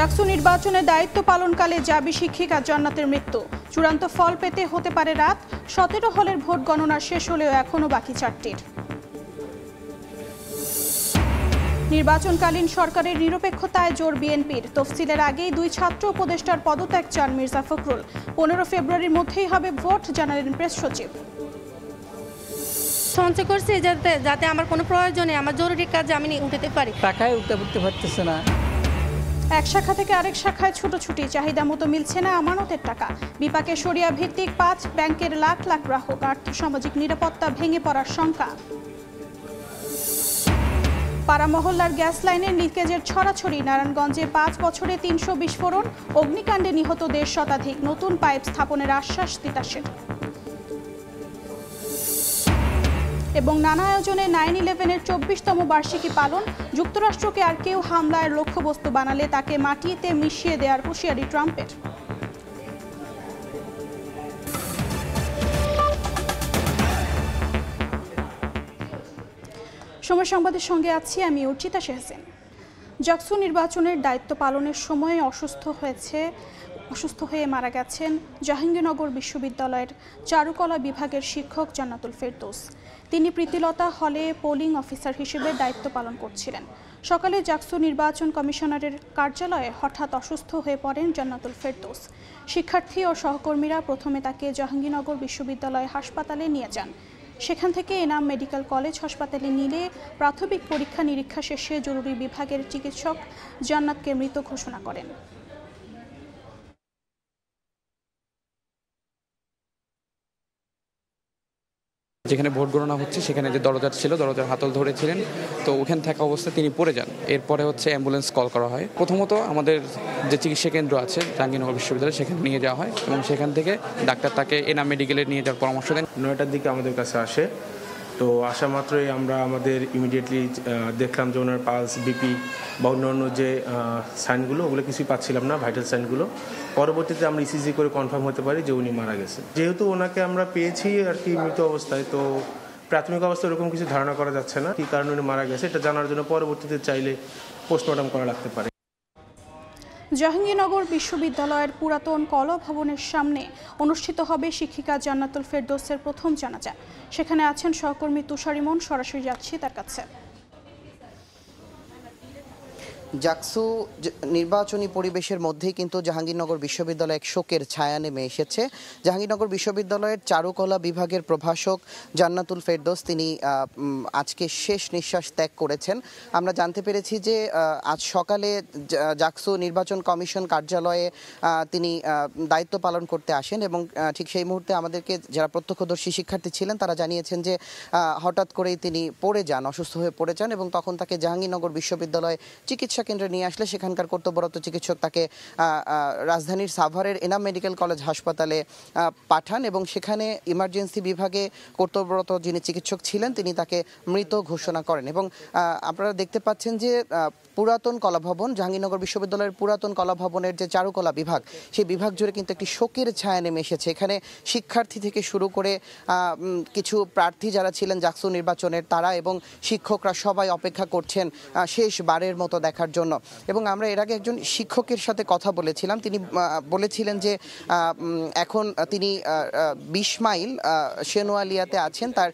ডাকসু নির্বাচনে দায়িত্ব পালনকালে জাবি শিক্ষিকা জান্নাতের মৃত্যু। চূড়ান্ত ফল পেতে হতে পারে রাত। 17 হলের ভোট গণনা শেষ হলেও এখনো বাকি 4টির। নির্বাচনকালীন সরকারের নিরপেক্ষতায় জোর বিএনপির। তফসিলের আগেই 2 ছাত্র উপদেষ্টার পদত্যাগ চান মির্জা ফখরুল। 15 ফেব্রুয়ারির মধ্যেই হবে ভোট, জানালেন প্রেস সচিব। সঞ্চয় করছি যাতে আমার কোনো প্রয়োজনে আমার জরুরি কাজে আমি উঠাতে পারি। টাকায় উঠতে পারতেছে না। এক শাখা থেকে আরেক শাখায় ছুটোছুটি, চাহিদা মতো মিলছে না আমানতের টাকা। বিপাকে শরিয়া ভিত্তিক 5 ব্যাংকের লাখ লাখ গ্রাহক। আর্থসামাজিক নিরাপত্তা ভেঙে পড়ার শঙ্কা। পাড়া মহল্লার গ্যাস লাইনের লিকেজের ছড়াছড়ি। নারায়ণগঞ্জে 5 বছরে 300 বিস্ফোরণ। অগ্নিকাণ্ডে নিহত 1.5 শতাধিক। নতুন পাইপ স্থাপনের আশ্বাস তিতাসের। এবং নানা আয়োজনে 9/11-এর 24তম বার্ষিকী পালন। যুক্তরাষ্ট্রকে আর কেউ হামলার লক্ষ্যবস্তু বানালে তাকে মাটিতে মিশিয়ে দেওয়ার হুঁশিয়ারি ট্রাম্পের। সময় সংবাদের সঙ্গে আছি আমি অর্চিতা শেহসিন। জাকসু নির্বাচনের দায়িত্ব পালনের সময় অসুস্থ হয়ে মারা গেছেন জাহাঙ্গীরনগর বিশ্ববিদ্যালয়ের চারুকলা বিভাগের শিক্ষক জান্নাতুল ফেরদৌস। তিনি প্রীতিলতা হলে পোলিং অফিসার হিসেবে দায়িত্ব পালন করছিলেন। সকালে জাকসু নির্বাচন কমিশনারের কার্যালয়ে হঠাৎ অসুস্থ হয়ে পড়েন জান্নাতুল ফেরদৌস। শিক্ষার্থী ও সহকর্মীরা প্রথমে তাকে জাহাঙ্গীরনগর বিশ্ববিদ্যালয় হাসপাতালে নিয়ে যান। সেখান থেকে এনাম মেডিকেল কলেজ হাসপাতালে নিলে প্রাথমিক পরীক্ষা নিরীক্ষা শেষে জরুরি বিভাগের চিকিৎসক জান্নাতকে মৃত ঘোষণা করেন। যেখানে ভোট গণনা হচ্ছে সেখানে যে দরজা ছিল, দরজার হাতল ধরেছিলেন, তো ওখানে থাকা অবস্থায় তিনি পড়ে যান। এরপরে অ্যাম্বুলেন্স কল করা হয়। প্রথমত আমাদের যে চিকিৎসা কেন্দ্র আছে জাহাঙ্গীরনগর বিশ্ববিদ্যালয়, সেখানে নিয়ে যাওয়া হয় এবং সেখান থেকে ডাক্তার তাকে এনাম মেডিকেলে নিয়ে যাওয়ার পরামর্শ দেন। 9টার দিকে আমাদের কাছে আসে। তো আসা মাত্রই আমরা ইমিডিয়েটলি দেখলাম যে ওনার পালস, বিপি বা অন্যান্য যে সাইনগুলো, ওগুলো কিছুই পাচ্ছিলাম না, ভাইটাল সাইনগুলো। পরবর্তীতে আমরা ইসিজি করে কনফার্ম হতে পারি যে উনি মারা গেছে। যেহেতু ওনাকে আমরা পেয়েছি মৃত অবস্থায়, তো প্রাথমিক অবস্থায় ওরকম কিছু ধারণা করা যাচ্ছে না কী কারণে উনি মারা গেছে। এটা জানার জন্য পরবর্তীতে চাইলে পোস্টমর্টম করা লাগতে পারে। জাহাঙ্গীরনগর বিশ্ববিদ্যালয়ের পুরাতন কলা ভবনের সামনে অনুষ্ঠিত হবে শিক্ষিকা জান্নাতুল ফেরদৌসের প্রথম জানাজা। সেখানে আছেন সহকর্মী তুষার ইমন। সরাসরি যাচ্ছি তার কাছে। জাকসু নির্বাচনী পরিবেশের মধ্যেই কিন্তু জাহাঙ্গীরনগর বিশ্ববিদ্যালয়ে এক শোকের ছায়া নেমে এসেছে। জাহাঙ্গীরনগর বিশ্ববিদ্যালয়ের চারুকলা বিভাগের প্রভাষক জান্নাতুল ফেরদৌস তিনি আজকে শেষ নিঃশ্বাস ত্যাগ করেছেন। আমরা জানতে পেরেছি যে আজ সকালে জাকসু নির্বাচন কমিশন কার্যালয়ে তিনি দায়িত্ব পালন করতে আসেন এবং ঠিক সেই মুহূর্তে আমাদেরকে যারা প্রত্যক্ষদর্শী শিক্ষার্থী ছিলেন তারা জানিয়েছেন যে হঠাৎ করেই তিনি পড়ে যান, অসুস্থ হয়ে পড়ে যান এবং তখন তাকে জাহাঙ্গীরনগর বিশ্ববিদ্যালয়ে চিকিৎসা কেন্দ্রে নিয়ে আসলে সেখানকার কর্তব্যরত চিকিৎসক তাকে রাজধানীর সাভারের এনাম মেডিকেল কলেজ হাসপাতালে পাঠান এবং সেখানে ইমার্জেন্সি বিভাগে কর্তব্যরত যিনি চিকিৎসক ছিলেন তিনি তাকে মৃত ঘোষণা করেন। এবং আপনারা দেখতে পাচ্ছেন যে পুরাতন কলাভবন, জাহাঙ্গীরনগর বিশ্ববিদ্যালয়ের পুরাতন কলাভবনের যে চারুকলা বিভাগ, সেই বিভাগ জুড়ে কিন্তু একটি শোকের ছায়া নেমে এসেছে। এখানে শিক্ষার্থী থেকে শুরু করে কিছু প্রার্থী যারা ছিলেন জাকসু নির্বাচনের তারা এবং শিক্ষকরা সবাই অপেক্ষা করছেন শেষবারের মতো দেখার জন্য। এবং আমরা এর আগে একজন শিক্ষকের সাথে কথা বলেছিলাম, তিনি বলেছিলেন যে এখন তিনি 20 মাইল সেনোয়ালিয়াতে আছেন তার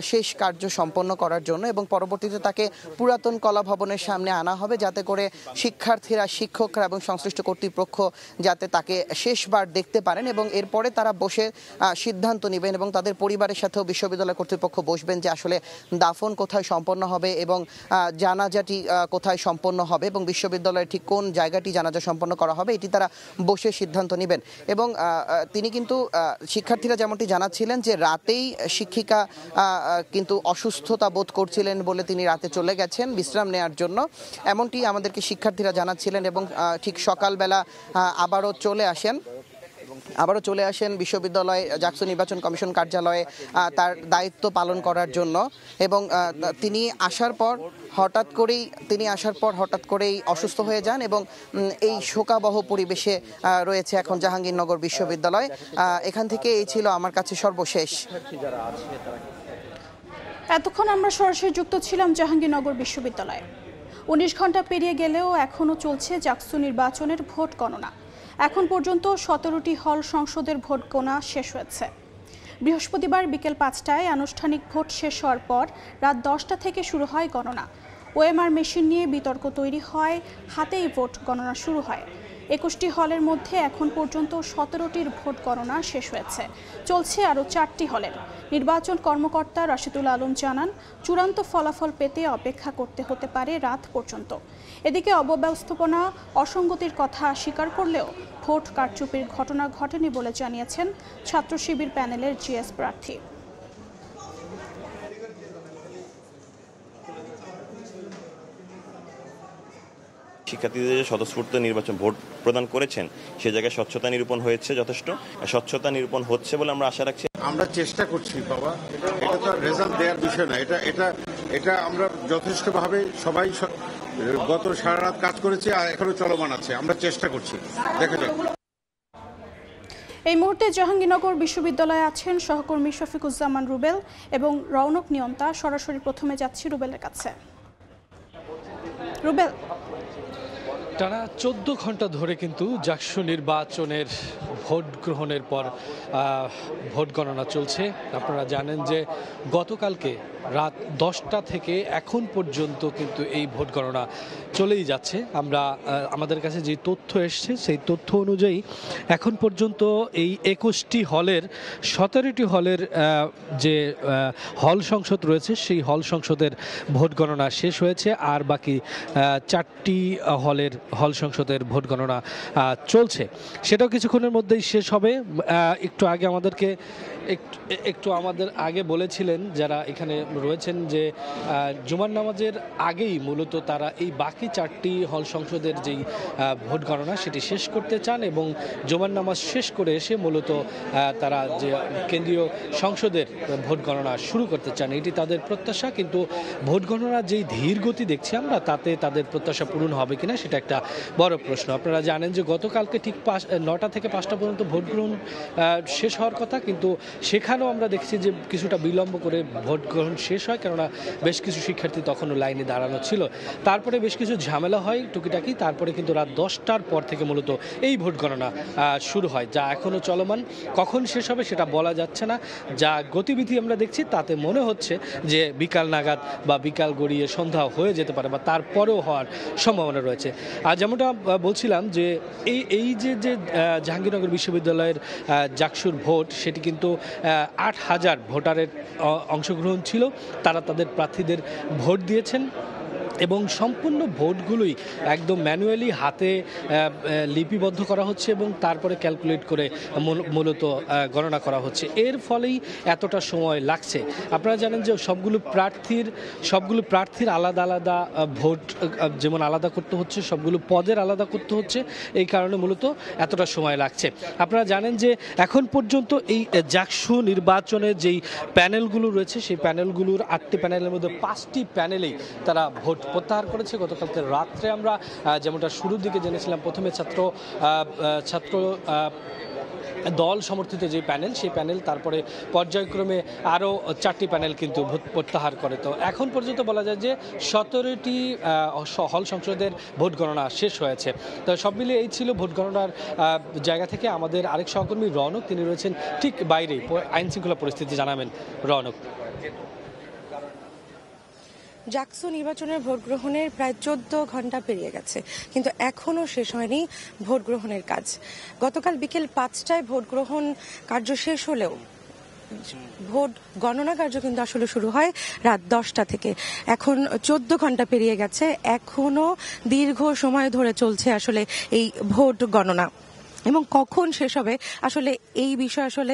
শেষ কার্য সম্পন্ন করার জন্য এবং পরবর্তীতে তাকে পুরাতন কলা ভবনের সামনে আনা হবে যাতে করে শিক্ষার্থীরা, শিক্ষকরা এবং সংশ্লিষ্ট কর্তৃপক্ষ যাতে তাকে শেষবার দেখতে পারেন এবং এরপরে তারা বসে সিদ্ধান্ত নেবেন এবং তাদের পরিবারের সাথেও বিশ্ববিদ্যালয় কর্তৃপক্ষ বসবেন যে আসলে দাফন কোথায় সম্পন্ন হবে এবং জানাজাটি কোথায় সম্পন্ন হবে এবং বিশ্ববিদ্যালয়ের ঠিক কোন জায়গাটি জানাজা সম্পন্ন করা হবে এটি তারা বসে সিদ্ধান্ত নেবেন। এবং তিনি কিন্তু শিক্ষার্থীরা যেমনটি জানাচ্ছিলেন যে রাতেই শিক্ষিকা কিন্তু অসুস্থতা বোধ করছিলেন বলে তিনি রাতে চলে গেছেন বিশ্রাম নেওয়ার জন্য, এমনটি আমাদেরকে শিক্ষার্থীরা জানাচ্ছিলেন এবং ঠিক সকালবেলা আবারও চলে আসেন বিশ্ববিদ্যালয় জাকসু নির্বাচন কমিশন কার্যালয়ে তার দায়িত্ব পালন করার জন্য। এবং তিনি আসার পর হঠাৎ করেই অসুস্থ হয়ে যান এবং এই শোকাবহ পরিবেশে রয়েছে এখন জাহাঙ্গীরনগর বিশ্ববিদ্যালয়। এখান থেকে এই ছিল আমার কাছে সর্বশেষ। এতক্ষণ আমরা সরাসরি যুক্ত ছিলাম জাহাঙ্গীরনগর বিশ্ববিদ্যালয়ে। 19 ঘন্টা পেরিয়ে গেলেও এখনও চলছে জাকসু নির্বাচনের ভোট গণনা। এখন পর্যন্ত 17টি হল সংসদের ভোট গণনা শেষ হয়েছে। বৃহস্পতিবার বিকেল 5টায় আনুষ্ঠানিক ভোট শেষ হওয়ার পর রাত 10টা থেকে শুরু হয় গণনা। ওএমআর মেশিন নিয়ে বিতর্ক তৈরি হয়, হাতেই ভোট গণনা শুরু হয়। 21টি হলের মধ্যে এখন পর্যন্ত 17টির ভোট গণনা শেষ হয়েছে, চলছে আরও 4টি হলের। নির্বাচন কর্মকর্তা রাশিদুল আলম জানান, চূড়ান্ত ফলাফল পেতে অপেক্ষা করতে হতে পারে রাত পর্যন্ত। এদিকে অব্যবস্থাপনা, অসঙ্গতির কথা স্বীকার করলেও ভোট কারচুপির ঘটনা ঘটেনি বলে জানিয়েছেন ছাত্র শিবির প্যানেলের জিএস প্রার্থী। শিক্ষার্থীদের যে স্বতঃস্ফূর্ত নির্বাচন ভোট প্রদান করেছেন সে জায়গায় স্বচ্ছতা নিরূপণ হয়েছে, যথেষ্ট স্বচ্ছতা নিরূপণ হচ্ছে বলে আমরা আশা রাখছি। আমরা চেষ্টা করছি বাবা, এটা তো রেজাল্ট দেওয়ার বিষয় না, এটা আমরা যথেষ্টভাবে সবাই গত সারা রাত কাজ করেছি আর এখনো চলমান আছে। আমরা চেষ্টা করছি, দেখা যাক। এই মুহূর্তে জাহাঙ্গীরনগর বিশ্ববিদ্যালয়ে আছেন সহকর্মী শফিকুজ্জামান রুবেল এবং রৌনক নিয়ন্তা। সরাসরি প্রথমে যাচ্ছি রুবেলের কাছে। রুবেল, টানা 14 ঘন্টা ধরে কিন্তু জাকসু নির্বাচনের ভোট গ্রহণের পর ভোট গণনা চলছে। আপনারা জানেন যে গতকালকে রাত 10টা থেকে এখন পর্যন্ত কিন্তু এই ভোট গণনা চলেই যাচ্ছে। আমাদের কাছে যে তথ্য এসছে সেই তথ্য অনুযায়ী এখন পর্যন্ত এই 21টি হলের 17টি হলের যে হল সংসদ রয়েছে সেই হল সংসদের ভোট গণনা শেষ হয়েছে, আর বাকি 4টি হলের হল সংসদের ভোট গণনা চলছে। সেটাও কিছুক্ষণের মধ্যেই শেষ হবে। একটু আমাদের আগে বলেছিলেন যারা এখানে রয়েছেন যে জুমার নামাজের আগেই মূলত তারা এই বাকি 4টি হল সংসদের যেই ভোট গণনা সেটি শেষ করতে চান এবং জুমার নামাজ শেষ করে এসে মূলত তারা যে কেন্দ্রীয় সংসদের ভোট গণনা শুরু করতে চান, এটি তাদের প্রত্যাশা। কিন্তু ভোট গণনার যেই ধীর গতি দেখছি আমরা, তাতে তাদের প্রত্যাশা পূরণ হবে কিনা সেটা একটা বড় প্রশ্ন। আপনারা জানেন যে গতকালকে ঠিক 9টা থেকে 5টা পর্যন্ত ভোট গ্রহণ শেষ হওয়ার কথা, কিন্তু সেখানেও আমরা দেখছি যে কিছুটা বিলম্ব করে ভোট গ্রহণ শেষ হয়, কেননা বেশ কিছু শিক্ষার্থী তখনও লাইনে দাঁড়ানো ছিল। তারপরে বেশ কিছু ঝামেলা হয় টুকিটাকি, তারপরে কিন্তু রাত 10টার পর থেকে মূলত এই ভোট গণনা শুরু হয়, যা এখনও চলমান। কখন শেষ হবে সেটা বলা যাচ্ছে না। যা গতিবিধি আমরা দেখছি তাতে মনে হচ্ছে যে বিকাল নাগাদ বা বিকাল গড়িয়ে সন্ধ্যা হয়ে যেতে পারে বা তারপরেও হওয়ার সম্ভাবনা রয়েছে। আর যেমনটা বলছিলাম যে এই যে জাহাঙ্গীরনগর বিশ্ববিদ্যালয়ের জাকসুর ভোট, সেটি কিন্তু 8,000 ভোটারের অংশগ্রহণ ছিল। তারা তাদের প্রার্থীদের ভোট দিয়েছেন এবং সম্পূর্ণ ভোটগুলোই একদম ম্যানুয়ালি হাতে লিপিবদ্ধ করা হচ্ছে এবং তারপরে ক্যালকুলেট করে মূলত গণনা করা হচ্ছে। এর ফলেই এতটা সময় লাগছে। আপনারা জানেন যে সবগুলো প্রার্থীর আলাদা আলাদা ভোট যেমন আলাদা করতে হচ্ছে, সবগুলো পদের আলাদা করতে হচ্ছে, এই কারণে মূলত এতটা সময় লাগছে। আপনারা জানেন যে এখন পর্যন্ত এই জাকসু নির্বাচনের যেই প্যানেলগুলো রয়েছে সেই প্যানেলগুলোর 8টি প্যানেলের মধ্যে 5টি প্যানেলেই তারা ভোট প্রত্যাহার করেছে। গতকালকে রাত্রে আমরা যেমনটা শুরুর দিকে জেনেছিলাম, প্রথমে ছাত্র দল সমর্থিত যে প্যানেল, সেই প্যানেল তারপরে পর্যায়ক্রমে আরও 4টি প্যানেল কিন্তু ভোট প্রত্যাহার করে। তো এখন পর্যন্ত বলা যায় যে 17টি হল সংসদের ভোট গণনা শেষ হয়েছে। তো সব মিলিয়ে এই ছিল ভোট গণনার জায়গা থেকে আমাদের আরেক সহকর্মী রৌনক, তিনি রয়েছেন ঠিক বাইরেই। আইন শৃঙ্খলা পরিস্থিতি জানাবেন রৌনক। জাকসু নির্বাচনের ভোট গ্রহণের প্রায় 14 ঘন্টা পেরিয়ে গেছে, কিন্তু এখনও শেষ হয়নি ভোট গ্রহণের কাজ। গতকাল বিকেল 5টায় ভোট গ্রহণ কার্য শেষ হলেও ভোট গণনা কার্য কিন্তু আসলে শুরু হয় রাত 10টা থেকে। এখন 14 ঘন্টা পেরিয়ে গেছে, এখনো দীর্ঘ সময় ধরে চলছে আসলে এই ভোট গণনা। এবং কখন শেষ হবে আসলে এই বিষয়ে আসলে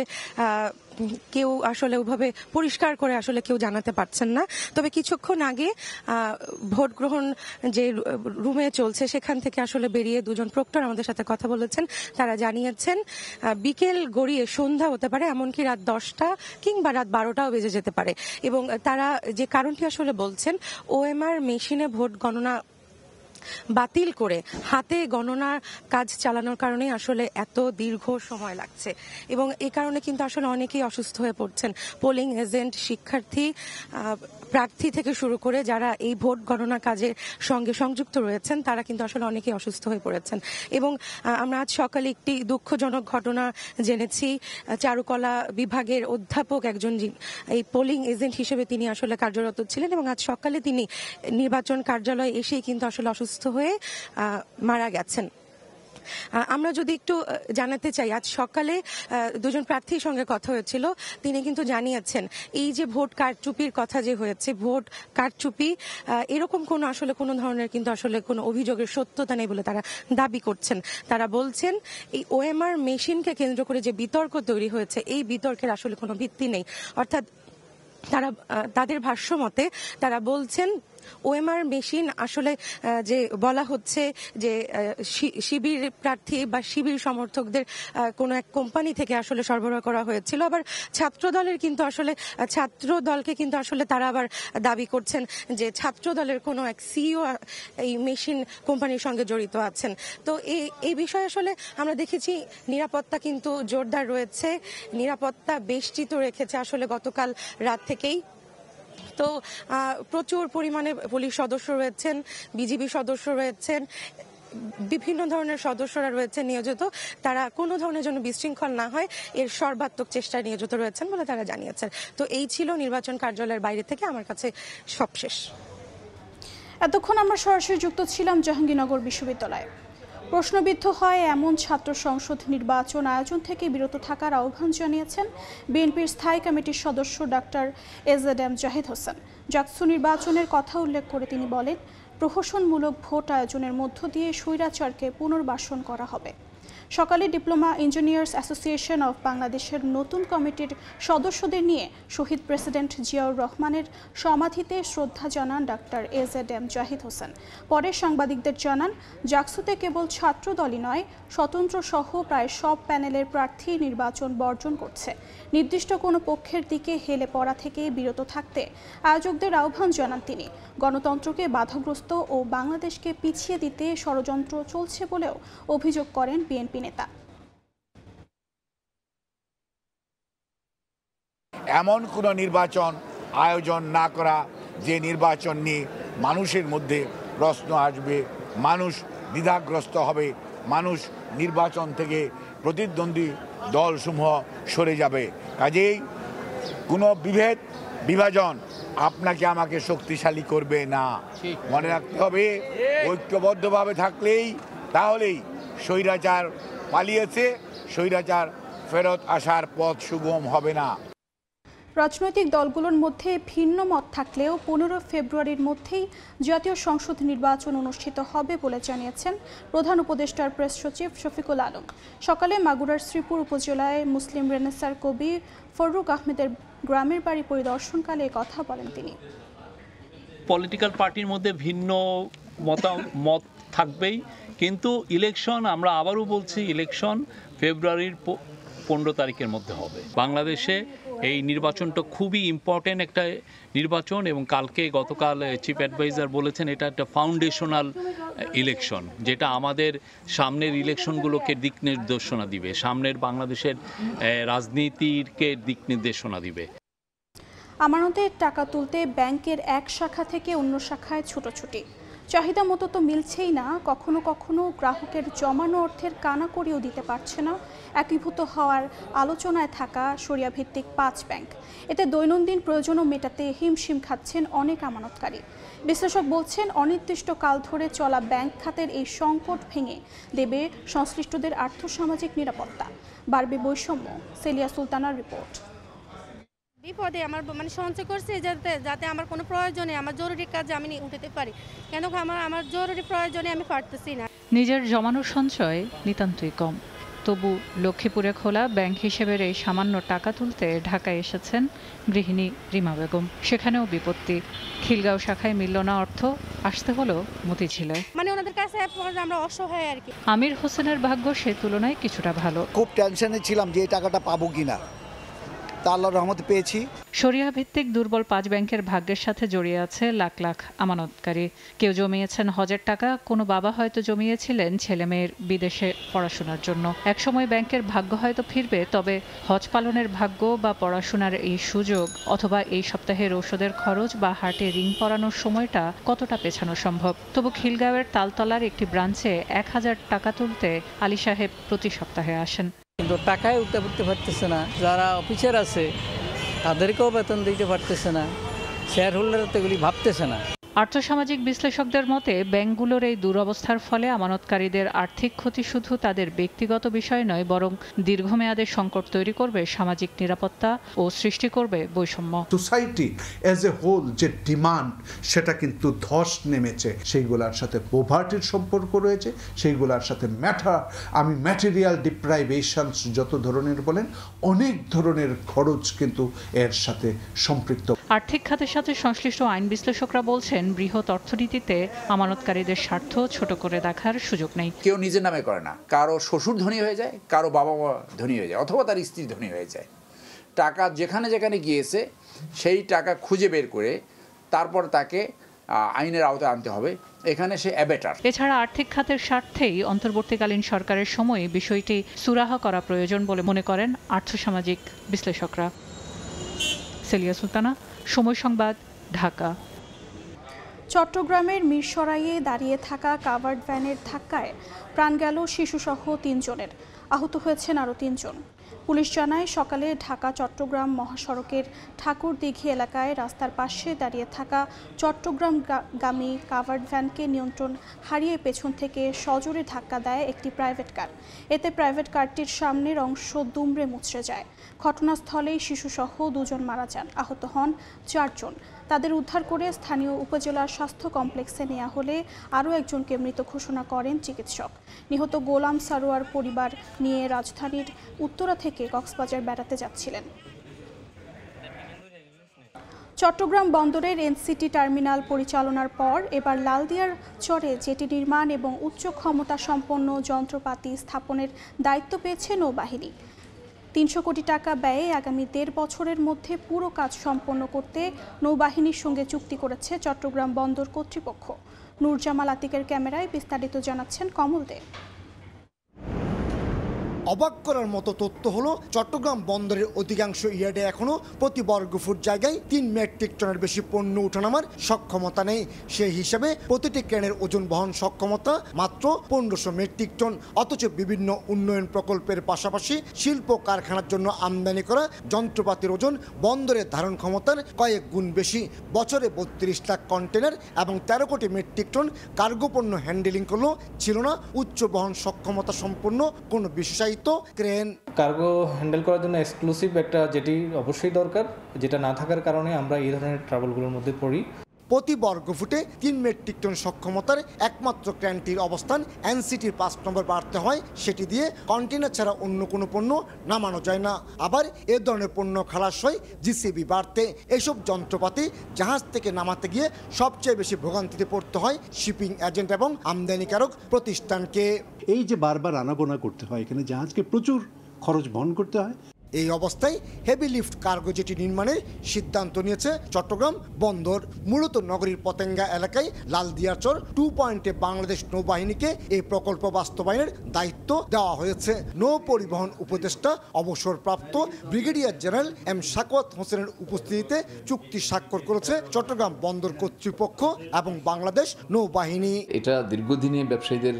কেউ আসলে ওইভাবে পরিষ্কার করে আসলে কেউ জানাতে পারছেন না। তবে কিছুক্ষণ আগে ভোট গ্রহণ যে রুমে চলছে সেখান থেকে আসলে বেরিয়ে দুজন প্রক্টর আমাদের সাথে কথা বলেছেন। তারা জানিয়েছেন বিকেল গড়িয়ে সন্ধ্যা হতে পারে, এমনকি রাত 10টা কিংবা রাত 12টাও বেজে যেতে পারে। এবং তারা যে কারণটি আসলে বলছেন, ওএমআর মেশিনে ভোট গণনা বাতিল করে হাতে গণনার কাজ চালানোর কারণে আসলে এত দীর্ঘ সময় লাগছে এবং এই কারণে কিন্তু আসলে অনেকেই অসুস্থ হয়ে পড়ছেন। পোলিং এজেন্ট, শিক্ষার্থী, প্রার্থী থেকে শুরু করে যারা এই ভোট গণনা কাজের সঙ্গে সংযুক্ত রয়েছেন তারা কিন্তু আসলে অনেকেই অসুস্থ হয়ে পড়েছেন। এবং আমরা আজ সকালে একটি দুঃখজনক ঘটনা জেনেছি। চারুকলা বিভাগের অধ্যাপক একজন এই পোলিং এজেন্ট হিসেবে তিনি আসলে কার্যরত ছিলেন এবং আজ সকালে তিনি নির্বাচন কার্যালয়ে এসেই কিন্তু আসলে অসুস্থ হয়ে মারা গেছেন। আমরা যদি একটু জানাতে চাই, আজ সকালে দুজন প্রার্থীর সঙ্গে কথা হয়েছিল, তিনি কিন্তু জানিয়েছেন এই যে ভোট কারচুপির কথা যে হয়েছে, ভোট কারচুপি এরকম কোনো আসলে কোনো ধরনের কিন্তু আসলে কোনো অভিযোগের সত্যতা নেই বলে তারা দাবি করছেন। তারা বলছেন এই ওএমআর মেশিনকে কেন্দ্র করে যে বিতর্ক তৈরি হয়েছে এই বিতর্কের আসলে কোনো ভিত্তি নেই। অর্থাৎ তাদের ভাষ্য মতে তারা বলছেন ওএমআর মেশিন আসলে যে বলা হচ্ছে যে শিবির প্রার্থী বা শিবির সমর্থকদের কোনো এক কোম্পানি থেকে আসলে সরবরাহ করা হয়েছিল। আবার ছাত্র দলকে কিন্তু আসলে তারা আবার দাবি করছেন যে ছাত্র দলের কোনো এক সিইও এই মেশিন কোম্পানির সঙ্গে জড়িত আছেন। তো এই বিষয়ে আসলে আমরা দেখেছি নিরাপত্তা কিন্তু জোরদার রয়েছে, নিরাপত্তা বেষ্টিত রেখেছে আসলে গতকাল রাত থেকেই। তো প্রচুর পরিমাণে পুলিশ সদস্য রয়েছেন, বিজিবি সদস্য রয়েছেন, বিভিন্ন ধরনের সদস্যরা রয়েছে নিয়োজিত। তারা কোনো ধরনের জন্য বিশৃঙ্খল না হয় এর সর্বাত্মক চেষ্টায় নিয়োজিত রয়েছেন বলে তারা জানিয়েছেন। তো এই ছিল নির্বাচন কার্যালয়ের বাইরে থেকে আমার কাছে সবশেষ। এতক্ষণ আমরা সরাসরি যুক্ত ছিলাম জাহাঙ্গীরনগর বিশ্ববিদ্যালয়ে। প্রশ্নবিদ্ধ হয় এমন ছাত্র সংসদ নির্বাচন আয়োজন থেকে বিরত থাকার আহ্বান জানিয়েছেন বিএনপির স্থায়ী কমিটির সদস্য ডাক্তার এজেডএম জাহিদ হোসেন। জাকসু নির্বাচনের কথা উল্লেখ করে তিনি বলেন, প্রহসনমূলক ভোট আয়োজনের মধ্য দিয়ে স্বৈরাচারকে পুনর্বাসন করা হবে। সকালে ডিপ্লোমা ইঞ্জিনিয়ার্স অ্যাসোসিয়েশন অফ বাংলাদেশের নতুন কমিটির সদস্যদের নিয়ে শহীদ প্রেসিডেন্ট জিয়াউর রহমানের সমাধিতে শ্রদ্ধা জানান ডাক্তার এজেডএম জাহিদ হোসেন। পরে সাংবাদিকদের জানান, জাকসুতে কেবল ছাত্র দলই নয়, স্বতন্ত্র সহ প্রায় সব প্যানেলের প্রার্থী নির্বাচন বর্জন করছে। নির্দিষ্ট কোনো পক্ষের দিকে হেলে পড়া থেকে বিরত থাকতে আয়োজকদের আহ্বান জানান তিনি। গণতন্ত্রকে বাধাগ্রস্ত ও বাংলাদেশকে পিছিয়ে দিতে ষড়যন্ত্র চলছে বলেও অভিযোগ করেন বিএনপি নেতা। এমন কোনো নির্বাচন আয়োজন না করা যে নির্বাচন নিয়ে মানুষের মধ্যে প্রশ্ন আসবে, মানুষ দ্বিধাগ্রস্ত হবে, মানুষ নির্বাচন থেকে প্রতিদ্বন্দ্বী দলসমূহ সরে যাবে। কাজেই কোনো বিভাজন আপনাকে আমাকে শক্তিশালী করবে না। মনে রাখতে হবে, ঐক্যবদ্ধভাবে থাকলেই তাহলেই স্বৈরাচার পালিয়েছে, স্বৈরাচার ফেরত আসার পথ সুগম হবে না। রাজনৈতিক দলগুলোর মধ্যে ভিন্ন মত থাকলেও 15 ফেব্রুয়ারির মধ্যেই জাতীয় সংসদ নির্বাচন অনুষ্ঠিত হবে বলে জানিয়েছেন প্রধান উপদেষ্টার প্রেস সচিব শফিকুল আলম। সকালে মাগুরার শ্রীপুর উপজেলায় মুসলিম রেনেসার কবি ফররুক আহমেদের গ্রামের বাড়ি পরিদর্শনকালে কথা বলেন তিনি। পলিটিক্যাল পার্টির মধ্যে ভিন্ন মত থাকবেই, কিন্তু ইলেকশন, আমরা আবারও বলছি, ইলেকশন ফেব্রুয়ারির 15 তারিখের মধ্যে হবে। বাংলাদেশে এই নির্বাচনটা খুবই ইম্পর্টেন্ট একটা নির্বাচন এবং গতকাল চিফ অ্যাডভাইজার বলেছেন এটা একটা ফাউন্ডেশনাল ইলেকশন, যেটা আমাদের সামনের ইলেকশনগুলোকে দিক নির্দেশনা দিবে, সামনের বাংলাদেশের রাজনীতিকে দিক নির্দেশনা দিবে। আমানতের টাকা তুলতে ব্যাংকের এক শাখা থেকে অন্য শাখায় ছুটোছুটি, চাহিদা মতো তো মিলছেই না, কখনো কখনো গ্রাহকের জমানো অর্থের কানাকড়িও দিতে পারছে না একীভূত হওয়ার আলোচনায় থাকা শরিয়া ভিত্তিক 5 ব্যাংক। এতে দৈনন্দিন প্রয়োজনও মেটাতে হিমশিম খাচ্ছেন অনেক আমানতকারী। বিশ্লেষক বলছেন, অনির্দিষ্টকাল ধরে চলা ব্যাংক খাতের এই সংকট ভেঙে দেবে সংশ্লিষ্টদের আর্থসামাজিক নিরাপত্তা, বাড়বে বৈষম্য। সেলিয়া সুলতানার রিপোর্ট। বিপদে আমার সঞ্চয় করছি যাতে আমার কোনো প্রয়োজনে, আমার জরুরি কাজে আমি উঠাতে পারি, কেন আমার জরুরি প্রয়োজনে আমি পারতেছি না। নিজের জমানো সঞ্চয় নিতান্তই কম, তবু লক্ষ্মীপুরে খোলা ব্যাংক হিসেবের এই সামান্য টাকা তুলতে ঢাকায় এসেছেন গৃহিণী রিমা বেগম। সেখানেও বিপত্তি, খিলগাঁও শাখায় মিলল না অর্থ, আসতে হলো মতিঝিলে। ওনাদের কাছে আমরা অসহায় আর কি। আমির হোসেনের ভাগ্য সে তুলনায় কিছুটা ভালো। খুব টেনশনে ছিলাম যে এই টাকাটা পাবো কিনা, তা আল্লাহর রহমতে পেয়েছি। শরিয়া ভিত্তিক দুর্বল 5 ব্যাংকের ভাগ্যের সাথে জড়িয়ে আছে লাখ লাখ আমানতকারী। কেউ জমিয়েছেন হজের টাকা, কোনো বাবা হয়তো জমিয়েছিলেন ছেলেমেয়ের বিদেশে পড়াশোনার জন্য। একসময় ব্যাংকের ভাগ্য হয়তো ফিরবে, তবে হজ পালনের ভাগ্য বা পড়াশোনার এই সুযোগ অথবা এই সপ্তাহের ওষুধের খরচ বা হাটে রিং পরানোর সময়টা কতটা পেছানো সম্ভব। তবু খিলগাঁওয়ের তালতলার একটি ব্রাঞ্চে 1000 টাকা তুলতে আলী সাহেব প্রতি সপ্তাহে আসেন। কিন্তু টাকায় উঠতে পারতেছে না। যারা অফিসার আছে তাদেরকেও বেতন দিতে পারতেছে না, শেয়ার হোল্ডার তো এগুলি ভাবতেছে না। আর্থসামাজিক বিশ্লেষকদের মতে ব্যাংকগুলোর এই দুরবস্থার ফলে আমানতকারীদের আর্থিক ক্ষতি শুধু তাদের ব্যক্তিগত বিষয় নয়, বরং দীর্ঘমেয়াদে সংকট তৈরি করবে সামাজিক নিরাপত্তা ও সৃষ্টি করবে বৈষম্য। সোসাইটি অ্যাজ এ হোল যে ডিমান্ড সেটা কিন্তু ধস নেমেছে। সেইগুলোর সাথে পোভার্টির সম্পর্ক রয়েছে, সেইগুলোর সাথে ম্যাটেরিয়াল ডিপ্রাইভেশনস যত ধরনের বলেন, অনেক ধরনের খরচ কিন্তু এর সাথে সম্পৃক্ত। আর্থিক খাতের সাথে সংশ্লিষ্ট আইন বিশ্লেষকরা বলছেন, বৃহৎ অর্থনীতিতে আমানতকারীদের স্বার্থ ছোট করে দেখার সুযোগ নেই। কেউ নিজের নামে করে না, কারো শ্বশুর ধনী হয়ে যায়, কারো বাবা মা ধনী হয়ে যায়, অথবা তার স্ত্রী ধনী হয়ে যায়। টাকা যেখানে যেখানে গিয়েছে সেই টাকা খুঁজে বের করে তারপর তাকে আইনের আওতায় আনতে হবে। এখানে সে অ্যাবেটার। এছাড়া আর্থিক খাতের স্বার্থেই অন্তর্বর্তীকালীন সরকারের সময় বিষয়টি সুরাহা করা প্রয়োজন বলে মনে করেন আর্থসামাজিক বিশ্লেষকরা। সেলিয়া সুলতানা, সময় সংবাদ, ঢাকা। চট্টগ্রামের মিরসরাইয়ে দাঁড়িয়ে থাকা কাভার্ড ভ্যানের ধাক্কায় প্রাণ গেল শিশুসহ 3 জনের, আহত হয়েছেন আরও 3 জন। পুলিশ জানায়, সকালে ঢাকা চট্টগ্রাম মহাসড়কের ঠাকুরদিঘি এলাকায় রাস্তার পাশে দাঁড়িয়ে থাকা চট্টগ্রামগামী কাভার্ড ভ্যানকে নিয়ন্ত্রণ হারিয়ে পেছন থেকে সজোরে ধাক্কা দেয় একটি প্রাইভেট কার। এতে প্রাইভেট কারটির সামনের অংশ দুমড়ে মুচড়ে যায়। ঘটনাস্থলেই শিশুসহ 2 জন মারা যান, আহত হন 4 জন। তাদের উদ্ধার করে স্থানীয় উপজেলা স্বাস্থ্য কমপ্লেক্সে নেওয়া হলে আরও একজনকে মৃত ঘোষণা করেন চিকিৎসক। নিহত গোলাম সারোয়ার পরিবার নিয়ে রাজধানীর উত্তরা থেকে কক্সবাজার বেড়াতে যাচ্ছিলেন। চট্টগ্রাম বন্দরের এনসিটি টার্মিনাল পরিচালনার পর এবার লালদিয়ার চরে জেটি নির্মাণ এবং উচ্চ ক্ষমতা সম্পন্ন যন্ত্রপাতি স্থাপনের দায়িত্ব পেয়েছে নৌবাহিনী। 300 কোটি টাকা ব্যয়ে আগামী 1.5 বছরের মধ্যে পুরো কাজ সম্পন্ন করতে নৌবাহিনীর সঙ্গে চুক্তি করেছে চট্টগ্রাম বন্দর কর্তৃপক্ষ। নূরজামাল আতিকের ক্যামেরায় বিস্তারিত জানাচ্ছেন কমল দে। অবাক করার মতো তথ্য হলো, চট্টগ্রাম বন্দরের অধিকাংশ ইয়ার্ডে এখনো প্রতি বর্গফুট জায়গায় 3 মেট্রিক টনের বেশি পণ্য ওঠানামার সক্ষমতা নেই। সেই হিসাবে প্রতিটি ক্রেনের ওজন বহন সক্ষমতা মাত্র 1500 মেট্রিক টন। অথচ বিভিন্ন উন্নয়ন প্রকল্পের পাশাপাশি শিল্প কারখানার জন্য আমদানি করা যন্ত্রপাতির ওজন বন্দরের ধারণ ক্ষমতার কয়েক গুণ বেশি। বছরে 32 লাখ কন্টেনার এবং 13 কোটি মেট্রিক টন কার্গো পণ্য হ্যান্ডেলিং করলেও ছিল না উচ্চ বহন সক্ষমতা সম্পন্ন কোনো বিশেষায়িত ক্রেন। কার্গো হ্যান্ডেল করার জন্য এক্সক্লুসিভ একটা যেটি অবশ্যই দরকার, যেটা না থাকার কারণে আমরা এই ধরনের ট্রাভেলগুলোর মধ্যে পড়ি। প্রতি বর্গফুটে 3 মেট্রিক টন সক্ষমতার একমাত্র ক্রেনটির অবস্থান এনসিটির 5 নম্বর বাড়তে হয়। সেটি দিয়ে কন্টেনার ছাড়া অন্য কোনো পণ্য নামানো যায় না। আবার এ ধরনের পণ্য খালাস হয় জিসিবি বাড়তে। এসব যন্ত্রপাতি জাহাজ থেকে নামাতে গিয়ে সবচেয়ে বেশি ভোগান্তিতে পড়তে হয় শিপিং এজেন্ট এবং আমদানিকারক প্রতিষ্ঠানকে। এই যে বারবার আনাগোনা করতে হয়, এখানে জাহাজকে প্রচুর খরচ বহন করতে হয়। এই অবস্থায় হেভি লিফট কার্গো জেটি নির্মাণের সিদ্ধান্ত নিয়েছে চট্টগ্রাম বন্দর। মূলত নগরীর পতেঙ্গা এলাকায় লালদিয়াচর 2 পয়েন্টে বাংলাদেশ নৌবাহিনীকে এই প্রকল্প বাস্তবায়নের দায়িত্ব দেওয়া হয়েছে। নৌ পরিবহন উপদেষ্টা অবসরপ্রাপ্ত ব্রিগেডিয়ার জেনারেল এম শাকওয়াত হোসেনের উপস্থিতিতে চুক্তি স্বাক্ষর করেছে চট্টগ্রাম বন্দর কর্তৃপক্ষ এবং বাংলাদেশ নৌবাহিনী। এটা দীর্ঘদিনে ব্যবসায়ীদের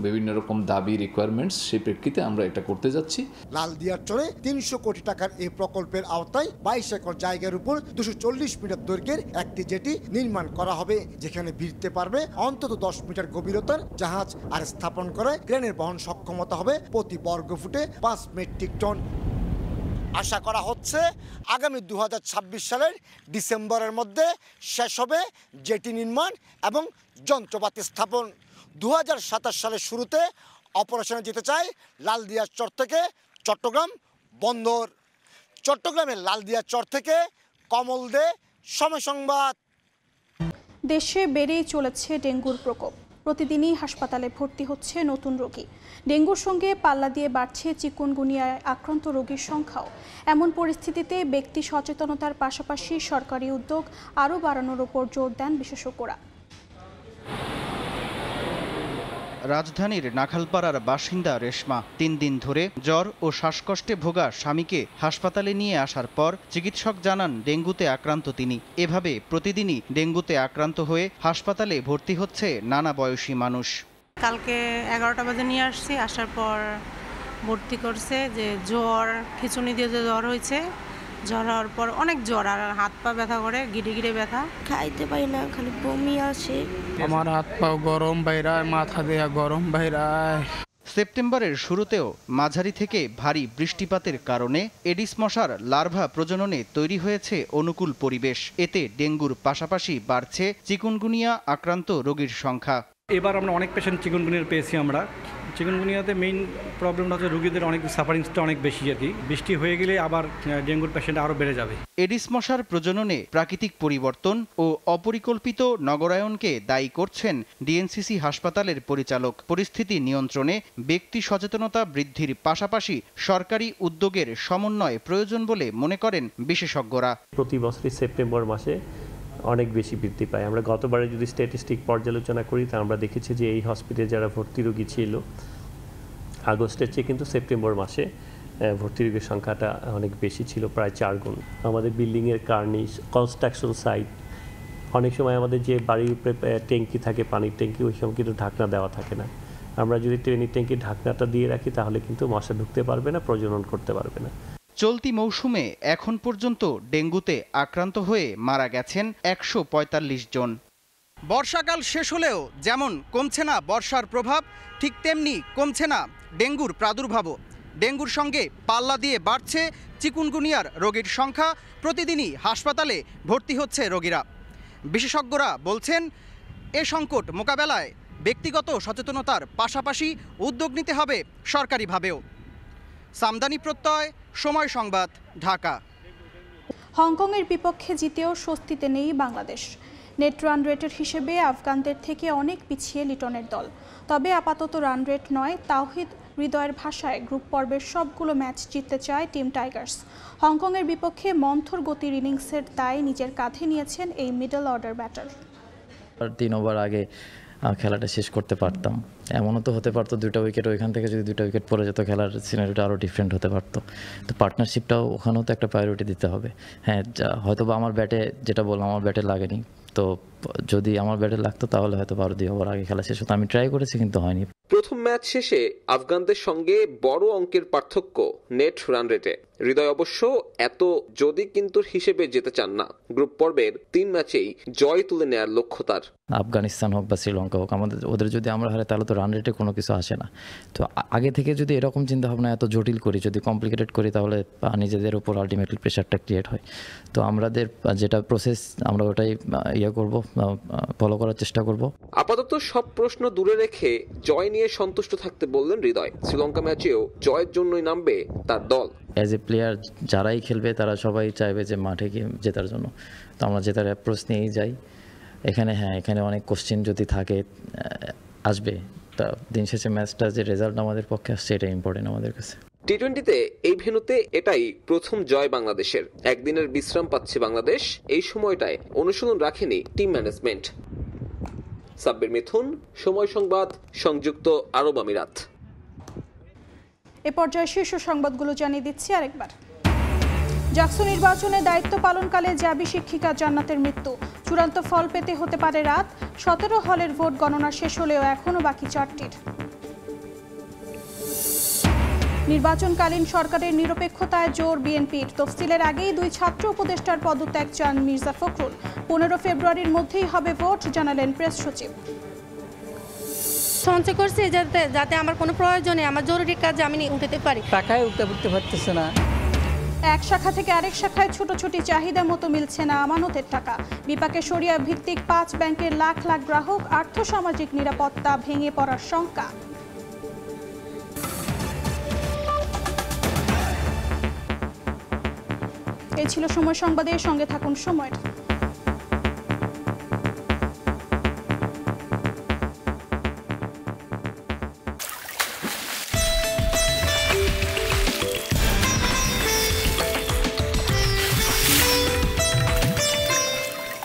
বিভিন্ন রকম দাবি রিকোয়ারমেন্টস, সেই প্রেক্ষিতে আমরা এটা করতে যাচ্ছি। লালদিয়াচরে 300 কোটি টাকার এই প্রকল্পের আওতায় 22 একর জায়গার উপর 240 মিটার দৈর্ঘ্যের একটি জেটি নির্মাণ করা হবে, যেখানে ভিড়তে পারবে অন্তত 10 মিটার গভীরতার জাহাজ। আর স্থাপন করায় ক্রেনের বহন সক্ষমতা হবে প্রতি বর্গফুটে 5 মেট্রিক টন। আশা করা হচ্ছে আগামী 2026 সালের ডিসেম্বরের মধ্যে শেষ হবে জেটি নির্মাণ এবং যন্ত্রপাতি স্থাপন। 2027 সালের শুরুতে অপারেশনে যেতে চায় লালদিয়া চর থেকে চট্টগ্রাম বন্দর। চট্টগ্রামের লালদিয়া চর থেকে কমল দে, সময় সংবাদ। দেশে বেড়েই চলেছে ডেঙ্গুর প্রকোপ। প্রতিদিনই হাসপাতালে ভর্তি হচ্ছে নতুন রোগী। ডেঙ্গুর সঙ্গে পাল্লা দিয়ে বাড়ছে চিকুনগুনিয়ায় আক্রান্ত রোগীর সংখ্যাও। এমন পরিস্থিতিতে ব্যক্তি সচেতনতার পাশাপাশি সরকারি উদ্যোগ আরও বাড়ানোর উপর জোর দেন বিশেষজ্ঞরা। রাজধানীর নাখালপাড়ার বাসিন্দা রেশমা ৩ দিন ধরে জ্বর ও শ্বাসকষ্টে ভোগা স্বামীকে হাসপাতালে নিয়ে আসার পর চিকিৎসক জানান ডেঙ্গুতে আক্রান্ত তিনি। এভাবে প্রতিদিনই ডেঙ্গুতে আক্রান্ত হয়ে হাসপাতালে ভর্তি হচ্ছে নানা বয়সী মানুষ। কালকে 11টা বাজে নিয়ে আসছি, আসার পর ভর্তি করছে যে জ্বর, খিঁচুনি দিয়ে যে জ্বর হয়েছে, জ্বর হওয়ার পর অনেক জ্বর আর হাত পা ব্যথা করে, গিরে গিরে ব্যথা, খাইতে পারি না, খালি বমি আসে। আমার হাত পা গরম বাইরায়, মাথা দেয়া গরম বাইরায়। সেপ্টেম্বরের শুরুতেও মাঝারি থেকে ভারী বৃষ্টিপাতের কারণে এডিস মশার লার্ভা প্রজননে তৈরি হয়েছে অনুকূল পরিবেশ। এতে ডেঙ্গুর পাশাপাশি বাড়ছে চিকুনগুনিয়া আক্রান্ত রোগীর সংখ্যা। এবার আমরা অনেক পেশেন্ট চিকুনগুনিয়ার পেয়েছি। আমরা চিকুনগুনিয়াতে মেইন প্রবলেমটা হচ্ছে রোগীদের অনেক সাফারিংসটা অনেক বেশি আর কি। বৃষ্টি হয়ে গেলে আবার ডেঙ্গুর পেশেন্ট আরও বেড়ে যাবে। এডিস মশার প্রজননে প্রাকৃতিক পরিবর্তন ও অপরিকল্পিত নগরায়নকে দায়ী করছেন ডিএনসিসি হাসপাতালের পরিচালক। পরিস্থিতি নিয়ন্ত্রণে ব্যক্তি সচেতনতা বৃদ্ধির পাশাপাশি সরকারি উদ্যোগের সমন্বয় প্রয়োজন বলে মনে করেন বিশেষজ্ঞরা। প্রতি বছরই সেপ্টেম্বর মাসে অনেক বেশি বৃদ্ধি পায়। আমরা গতবারে যদি স্ট্যাটিস্টিক পর্যালোচনা করি তা আমরা দেখেছি যে এই হসপিটালে যারা ভর্তি রোগী ছিল আগস্টের চেয়ে কিন্তু সেপ্টেম্বর মাসে ভর্তি রোগীর সংখ্যাটা অনেক বেশি ছিল, প্রায় 4 গুণ। আমাদের বিল্ডিংয়ের কার্নিশ, কনস্ট্রাকশন সাইট, অনেক সময় আমাদের যে বাড়ির উপরে ট্যাঙ্কি থাকে, পানির ট্যাঙ্কি, ওই সময় কিন্তু ঢাকনা দেওয়া থাকে না। আমরা যদি পানির ট্যাঙ্কির ঢাকনাটা দিয়ে রাখি তাহলে কিন্তু মশা ঢুকতে পারবে না, প্রজনন করতে পারবে না। চলতি মৌসুমে এখন পর্যন্ত ডেঙ্গুতে আক্রান্ত হয়ে মারা গেছেন 145 জন। বর্ষাকাল শেষ হলেও যেমন কমছে না বর্ষার প্রভাব, ঠিক তেমনি কমছে না ডেঙ্গুর প্রাদুর্ভাবও। ডেঙ্গুর সঙ্গে পাল্লা দিয়ে বাড়ছে চিকুনগুনিয়ার রোগীর সংখ্যা। প্রতিদিনই হাসপাতালে ভর্তি হচ্ছে রোগীরা। বিশেষজ্ঞরা বলছেন এ সংকট মোকাবেলায় ব্যক্তিগত সচেতনতার পাশাপাশি উদ্যোগ নিতে হবে সরকারিভাবেও। সামদানি প্রত্যয়, সময় সংবাদ, ঢাকা। হংকংয়ের বিপক্ষে জিতেও স্বস্তিতে নেই বাংলাদেশ। নেট রান রেটের হিসেবে আফগানদের থেকে অনেক পিছিয়ে লিটনের দল। তবে আপাতত রান রেট নয়, তাওহিদ হৃদয়ের ভাষায় গ্রুপ পর্বের সবগুলো ম্যাচ জিততে চায় টিম টাইগার্স। হংকংয়ের বিপক্ষে মন্থর গতির ইনিংসের দায় নিজের কাঁধে নিয়েছেন এই মিডল অর্ডার ব্যাটার। 3 ওভার আগে খেলাটা শেষ করতে পারতাম। এমনও তো হতে পারতো 2টা উইকেট ওইখান থেকে যদি 2টা উইকেট পড়ে যেত, খেলার সিনারিটা আরও ডিফারেন্ট হতে পারতো। তো পার্টনারশিপটাও ওখানেও তো একটা প্রায়োরিটি দিতে হবে। হ্যাঁ, হয়তো বা আমার ব্যাটে, যেটা বললাম, আমার ব্যাটে লাগেনি, তো যদি আমার ব্যাটে লাগতো তাহলে হয়তো 2 ওভার আগে খেলা শেষ হতো। আমি ট্রাই করেছি কিন্তু হয়নি। প্রথম ম্যাচ শেষে আফগানদের সঙ্গে বড় অঙ্কের পার্থক্য নেট রান রেটে। হৃদয় অবশ্য এত যদি কিন্তু হিসেবে যেতে চান না। গ্রুপ পর্বের 3 ম্যাচেই জয় তুলে নেয়ার লক্ষ্য তার। আফগানিস্তান হোক বা শ্রীলঙ্কা হোক, ওদের যদি আমরা হারে তাহলে তো রান রেটে কোনো কিছু আসে না। তো আগে থেকে যদি এরকম চিন্তা ভাবনা এত জটিল করি, যদি কমপ্লিকেটেড করি, তাহলে নিজেদের উপর আলটিমেটলি প্রেশারটা ক্রিয়েট হয়। তো আমাদের যেটা প্রসেস, আমরা ওটাই করব, ফলো করার চেষ্টা করব। আপাতত সব প্রশ্ন দূরে রেখে জয় নিয়ে সন্তুষ্ট থাকতে বললেন হৃদয়। শ্রীলঙ্কা ম্যাচেও জয়ের জন্যই নামবে তার দল। অ্যাজ এ প্লেয়ার যারাই খেলবে তারা সবাই চাইবে যে মাঠে গিয়ে জেতার জন্য। তো আমরা জেতার অ্যাপ্রোচ নিয়েই যাই। এখানে অনেক কোশ্চেন যদি থাকে আসবে, তা দিন শেষে ম্যাচটা যে রেজাল্ট আমাদের পক্ষে আসছে এটা ইম্পর্টেন্ট আমাদের কাছে। টি-20তে এই ভেন্যুতে এটাই প্রথম জয় বাংলাদেশের। একদিনের বিশ্রাম পাচ্ছে বাংলাদেশ। এই সময়টায় অনুশীলন রাখেনি টিম ম্যানেজমেন্ট। সাব্বির মিথুন, সময় সংবাদ, সংযুক্ত আরব আমিরাত। এ পর্যায়ে শীর্ষ সংবাদগুলো জানিয়ে দিচ্ছি আরেকবার। জাকসু নির্বাচনে দায়িত্ব পালনকালে জাবি শিক্ষিকা জান্নাতের মৃত্যু। চূড়ান্ত ফল পেতে হতে পারে রাত। 17 হলের ভোট গণনা শেষ হলেও এখনও বাকি 4টির। নির্বাচনকালীন সরকারের নিরপেক্ষতায় জোর বিএনপির। তফসিলের আগেই 2 ছাত্র উপদেষ্টার পদত্যাগ চান মির্জা ফখরুল। 15 ফেব্রুয়ারির মধ্যেই হবে ভোট, জানালেন প্রেস সচিব। সঞ্চয় করছি যাতে আমার কোনো প্রয়োজনে আমার জরুরি কাজে আমি উঠাতে পারি। টাকায় উঠতে পারতেছে না। এক শাখা থেকে আরেক শাখায় ছোটাছুটি, চাহিদা মতো মিলছে না আমানতের টাকা। বিপাকে শরিয়া ভিত্তিক 5 ব্যাংকের লাখ লাখ গ্রাহক। আর্থসামাজিক নিরাপত্তা ভেঙে পড়ার শঙ্কা। এই ছিল সময় সংবাদের সঙ্গে থাকুন সময়।